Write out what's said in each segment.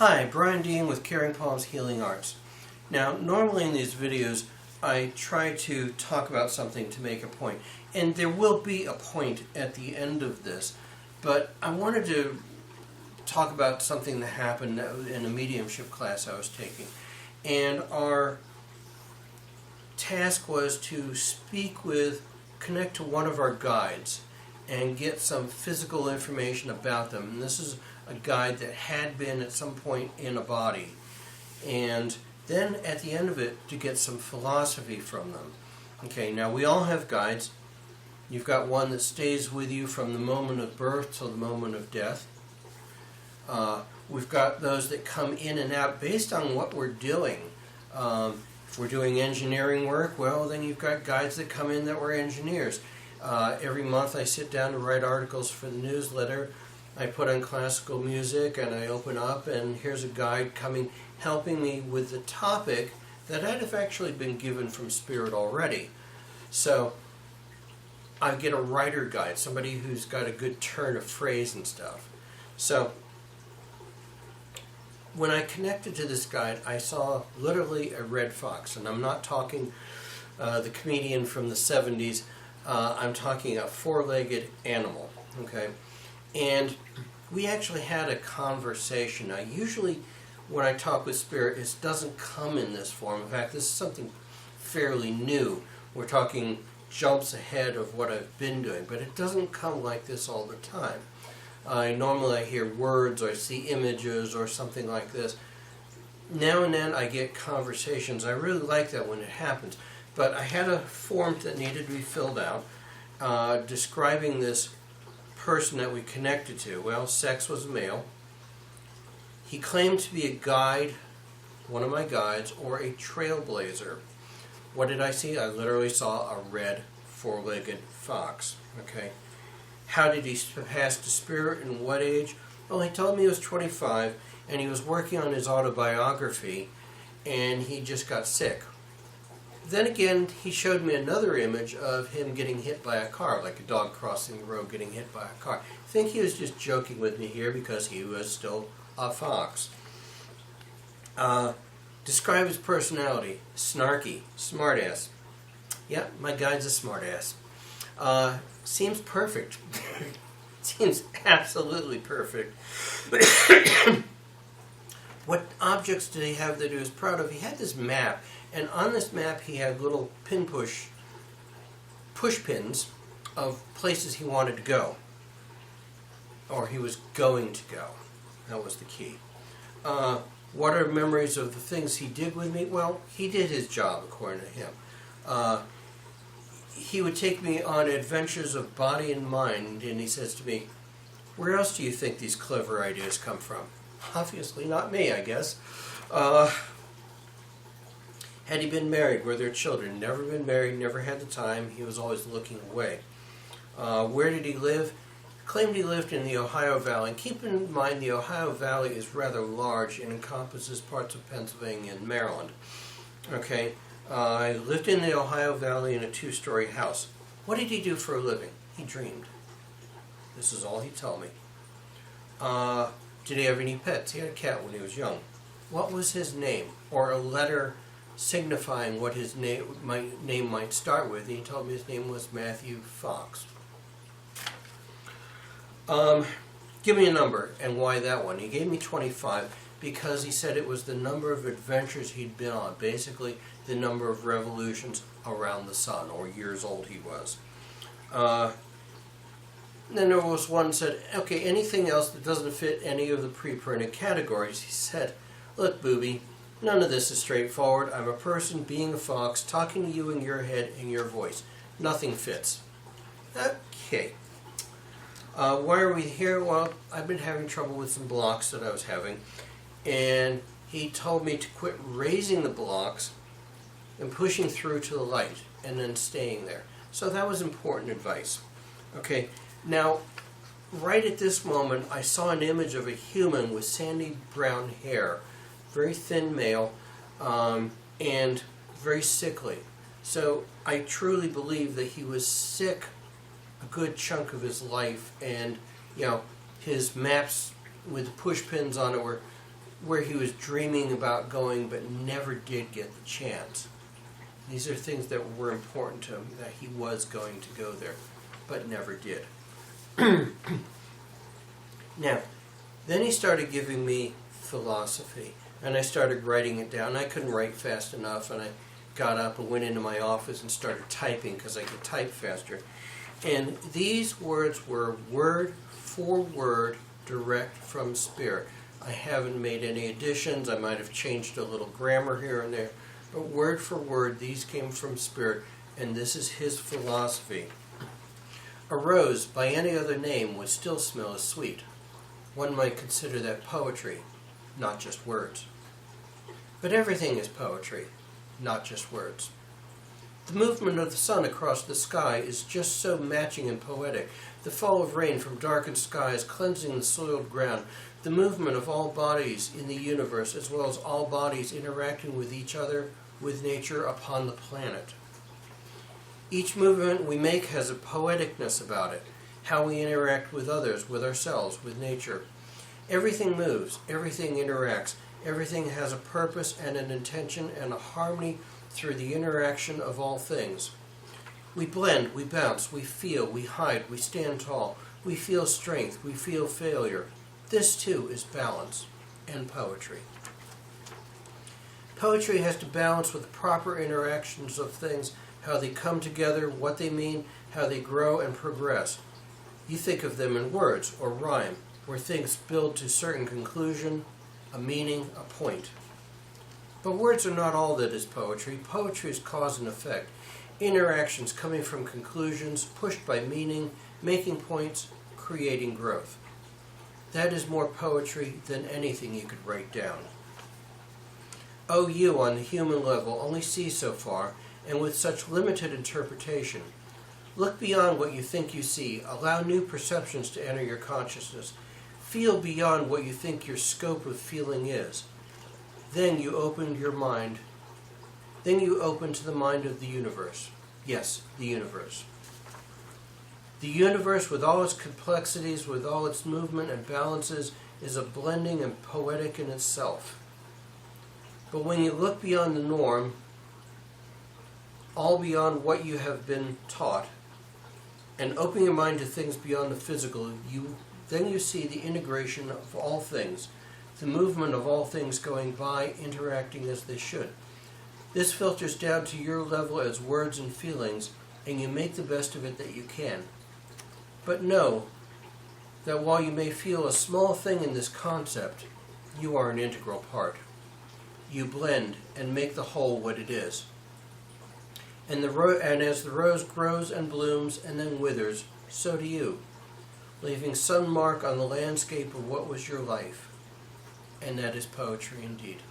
Hi, Brian Dean with Caring Palms Healing Arts. Now, normally in these videos, I try to talk about something to make a point. And there will be a point at the end of this, but I wanted to talk about something that happened in a mediumship class I was taking. And our task was to connect to one of our guides and get some physical information about them. And this is a guide that had been at some point in a body. And then at the end of it, to get some philosophy from them. Okay, now we all have guides. You've got one that stays with you from the moment of birth till the moment of death. We've got those that come in and out based on what we're doing. If we're doing engineering work, well, then you've got guides that come in that were engineers. Every month I sit down to write articles for the newsletter. I put on classical music and I open up and here's a guide coming, helping me with the topic that I'd have actually been given from Spirit already. So I get a writer guide, somebody who's got a good turn of phrase and stuff. So when I connected to this guide, I saw literally a red fox. And I'm not talking the comedian from the 70s. I'm talking a four-legged animal. Okay? And we actually had a conversation. Now, usually when I talk with Spirit, it doesn't come in this form. In fact, this is something fairly new. We're talking jumps ahead of what I've been doing, but it doesn't come like this all the time. Normally I hear words or I see images or something like this. Now and then I get conversations. I really like that when it happens. But I had a form that needed to be filled out describing this person that we connected to. Well, sex was male. He claimed to be a guide, one of my guides, or a trailblazer. What did I see? I literally saw a red four-legged fox. Okay. How did he pass to Spirit and what age? Well, he told me he was 25 and he was working on his autobiography and he just got sick. Then again, he showed me another image of him getting hit by a car, like a dog crossing the road getting hit by a car. I think he was just joking with me here because he was still a fox. Describe his personality. Snarky, smartass. Yeah, my guide's a smartass. Seems perfect. Seems absolutely perfect. What objects did he have that he was proud of? He had this map, and on this map he had little push pins of places he wanted to go, or he was going to go. That was the key. What are memories of the things he did with me? Well, he did his job according to him. He would take me on adventures of body and mind, and he says to me, where else do you think these clever ideas come from? Obviously not me, I guess. Had he been married? Were there children? Never been married, never had the time. He was always looking away. Where did he live? Claimed he lived in the Ohio Valley. And keep in mind the Ohio Valley is rather large and encompasses parts of Pennsylvania and Maryland. Okay. I lived in the Ohio Valley in a 2-story house. What did he do for a living? He dreamed. This is all he told me. Did he have any pets? He had a cat when he was young. What was his name? Or a letter signifying what his name might start with. And he told me his name was Matthew Fox. Give me a number, and why that one? He gave me 25 because he said it was the number of adventures he'd been on, basically the number of revolutions around the sun, or years old he was. Then there was one that said, okay, anything else that doesn't fit any of the pre-printed categories. He said, look, booby, none of this is straightforward. I'm a person being a fox, talking to you in your head in your voice. Nothing fits. Okay. Why are we here? Well, I've been having trouble with some blocks that I was having, and he told me to quit raising the blocks and pushing through to the light and then staying there. So that was important advice. Okay, now right at this moment I saw an image of a human with sandy brown hair, very thin male, and very sickly. So I truly believe that he was sick a good chunk of his life, and his maps with the push pins on it were where he was dreaming about going but never did get the chance. These are things that were important to him, that he was going to go there, but never did. Now, then he started giving me philosophy, and I started writing it down. I couldn't write fast enough, and I got up and went into my office and started typing because I could type faster. And these words were word for word, direct from Spirit. I haven't made any additions. I might have changed a little grammar here and there, but word for word, these came from Spirit, and this is his philosophy. A rose by any other name would still smell as sweet. One might consider that poetry, not just words. But everything is poetry, not just words. The movement of the sun across the sky is just so matching and poetic. The fall of rain from darkened skies cleansing the soiled ground. The movement of all bodies in the universe, as well as all bodies interacting with each other, with nature upon the planet. Each movement we make has a poeticness about it, how we interact with others, with ourselves, with nature. Everything moves, everything interacts, everything has a purpose and an intention and a harmony through the interaction of all things. We blend, we bounce, we feel, we hide, we stand tall, we feel strength, we feel failure. This too is balance and poetry. Poetry has to balance with the proper interactions of things, how they come together, what they mean, how they grow and progress. You think of them in words or rhyme, where things build to certain conclusion, a meaning, a point. But words are not all that is poetry. Poetry is cause and effect, interactions coming from conclusions, pushed by meaning, making points, creating growth. That is more poetry than anything you could write down. Oh, you on the human level only see so far, and with such limited interpretation. Look beyond what you think you see. Allow new perceptions to enter your consciousness. Feel beyond what you think your scope of feeling is. Then you open your mind. Then you open to the mind of the universe. Yes, the universe. The universe, with all its complexities, with all its movement and balances, is a blending and poetic in itself. But when you look beyond the norm, all beyond what you have been taught, and open your mind to things beyond the physical, then you see the integration of all things, the movement of all things going by, interacting as they should. This filters down to your level as words and feelings, and you make the best of it that you can. But know that while you may feel a small thing in this concept, you are an integral part. You blend and make the whole what it is. And as the rose grows and blooms and then withers, so do you, leaving some mark on the landscape of what was your life. And that is poetry indeed.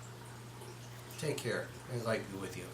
Take care. I'd like to be with you.